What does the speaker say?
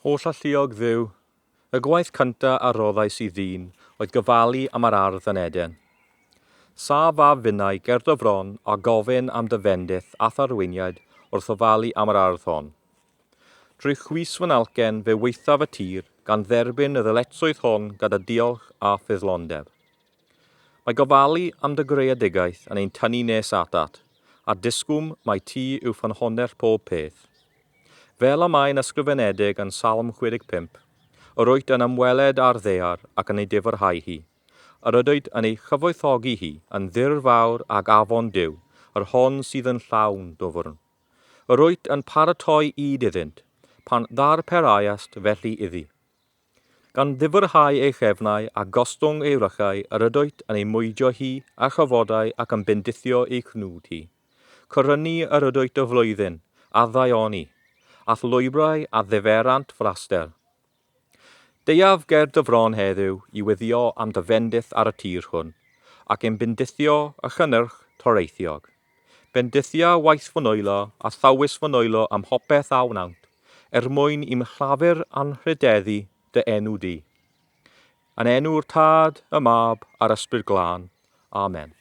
Holl alluog dduw, y gwaith cyntaf a roddais i ddyn oedd gyfalu am yr ardd yn Eden. Sa fa fynnau gerdd o fron a gofyn am dyfendydd ath arweiniad wrth ofalu am yr ardd hon. Drwy chwys fy nalcen fe weithaf y tir gan dderbyn y ddyletswydd hon gyda diolch a ffyddlondeb. Mae gofalu am dy greadigaeth yn ein tynnu nes atat, a disgwm mae ti yw ffynhonnell pob peth. Fel y mae'n ysgrifenedig yn Salm 65, yr wyt yn ymweled ar ddear ac yn ei difyrhau hi, yr ydwyd yn ei chyfoethogi hi yn ddir fawr ag afon Duw, yr hon sydd yn llawn dwfrn. Yr wyt yn paratoi id iddynt, pan ddarperaiast felly iddi. Gan ddifyrhau ei chefnau a gostwng ei rychau, yr ydwyd yn ei mwydio hi a chyfodau ac yn bendithio ei chnwd hi. Cyrynnu yr ydwyd y flwyddyn, a ddaioni, ath lwybrau a ddiferant flaster. Deiaf ger dy fron heddiw i weddio am dyfendydd ar y tir hwn, ac yn bendithio y chynnyrch toreithiog. Bendithia waith fynwylo a thawys fynwylo am hopeth a wnawnt, mwyn i'm llafur anrhydeddu dy enw di. Yn enw'r Tad, y Mab a'r Ysbryd Glân. Amen.